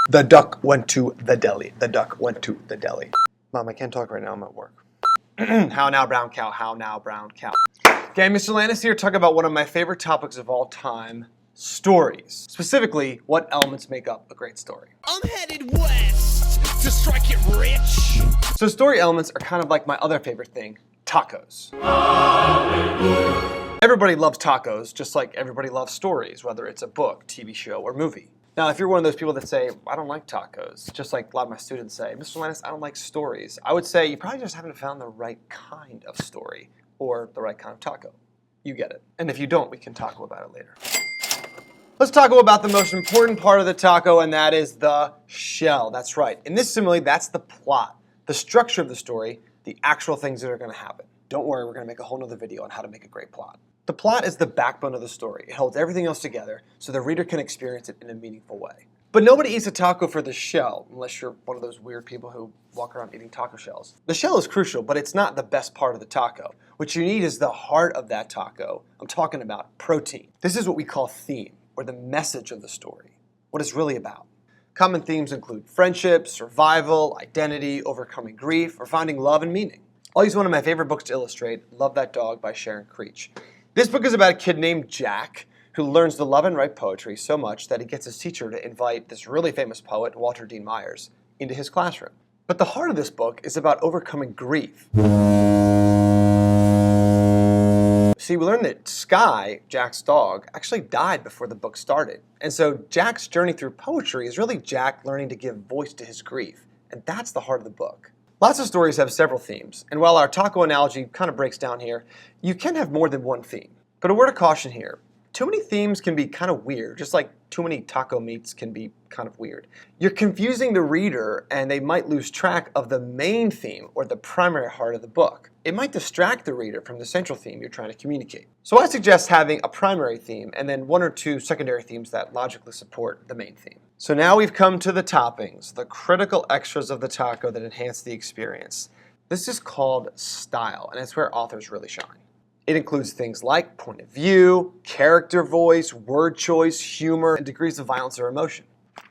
The duck went to the deli. The duck went to the deli. Mom, I can't talk right now. I'm at work. How now, brown cow? How now, brown cow? Okay, Mr. Landis here, talking about one of my favorite topics of all time, stories. Specifically, what elements make up a great story. I'm headed west to strike it rich. So story elements are kind of like my other favorite thing, tacos. Everybody loves tacos, just like everybody loves stories, whether it's a book, TV show, or movie. Now, if you're one of those people that say, I don't like tacos, just like a lot of my students say, Mr. Landis, I don't like stories, I would say you probably just haven't found the right kind of story or the right kind of taco. You get it. And if you don't, we can talk about it later. Let's talk about the most important part of the taco, and that is the shell. That's right. In this simile, that's the plot, the structure of the story, the actual things that are going to happen. Don't worry, we're going to make a whole nother video on how to make a great plot. The plot is the backbone of the story. It holds everything else together so the reader can experience it in a meaningful way. But nobody eats a taco for the shell, unless you're one of those weird people who walk around eating taco shells. The shell is crucial, but it's not the best part of the taco. What you need is the heart of that taco. I'm talking about protein. This is what we call theme, or the message of the story, what it's really about. Common themes include friendship, survival, identity, overcoming grief, or finding love and meaning. I'll use one of my favorite books to illustrate, Love That Dog by Sharon Creech. This book is about a kid named Jack who learns to love and write poetry so much that he gets his teacher to invite this really famous poet, Walter Dean Myers, into his classroom. But the heart of this book is about overcoming grief. See, we learned that Sky, Jack's dog, actually died before the book started. And so Jack's journey through poetry is really Jack learning to give voice to his grief. And that's the heart of the book. Lots of stories have several themes, and while our taco analogy kind of breaks down here, you can have more than one theme. But a word of caution here, too many themes can be kind of weird, just like too many taco meats can be kind of weird. You're confusing the reader, and they might lose track of the main theme or the primary heart of the book. It might distract the reader from the central theme you're trying to communicate. So I suggest having a primary theme and then one or two secondary themes that logically support the main theme. So now we've come to the toppings, the critical extras of the taco that enhance the experience. This is called style, and it's where authors really shine. It includes things like point of view, character voice, word choice, humor, and degrees of violence or emotion.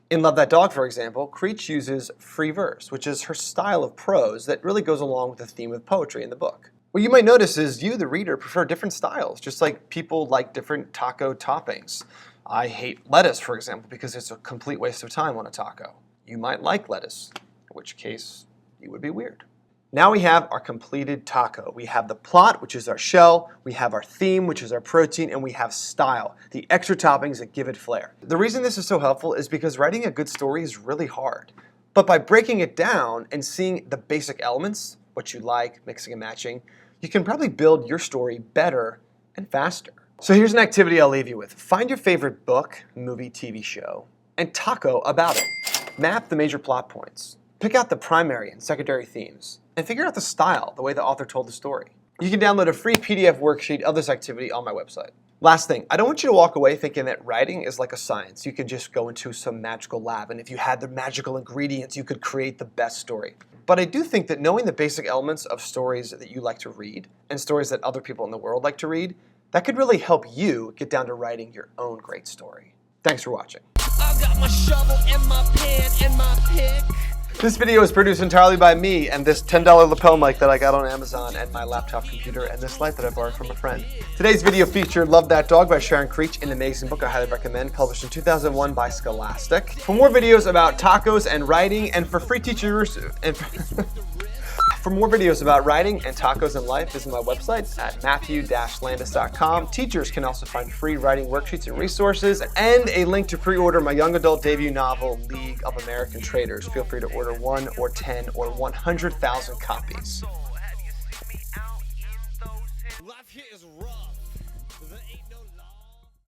In Love That Dog, for example, Creech uses free verse, which is her style of prose that really goes along with the theme of poetry in the book. What you might notice is you, the reader, prefer different styles, just like people like different taco toppings. I hate lettuce, for example, because it's a complete waste of time on a taco. You might like lettuce, in which case you would be weird. Now we have our completed taco. We have the plot, which is our shell, we have our theme, which is our protein, and we have style, the extra toppings that give it flair. The reason this is so helpful is because writing a good story is really hard. But by breaking it down and seeing the basic elements, what you like, mixing and matching, you can probably build your story better and faster. So here's an activity I'll leave you with. Find your favorite book, movie, TV show, and taco about it. Map the major plot points. Pick out the primary and secondary themes, and figure out the style, the way the author told the story. You can download a free PDF worksheet of this activity on my website. Last thing, I don't want you to walk away thinking that writing is like a science. You can just go into some magical lab, and if you had the magical ingredients, you could create the best story. But I do think that knowing the basic elements of stories that you like to read, and stories that other people in the world like to read, that could really help you get down to writing your own great story. Thanks for watching. I've got my shovel and my pen and my pick. This video is produced entirely by me and this $10 lapel mic that I got on Amazon and my laptop computer and this light that I borrowed from a friend. Today's video featured Love That Dog by Sharon Creech, an amazing book I highly recommend, published in 2001 by Scholastic. For more videos about tacos and writing, and for free teachers, for more videos about writing and tacos and life, visit my website at matthew-landis.com. Teachers can also find free writing worksheets and resources, and a link to pre-order my young adult debut novel, League of American Traitors. Feel free to order 1 or 10 or 100,000 copies. Life here is rough. There ain't no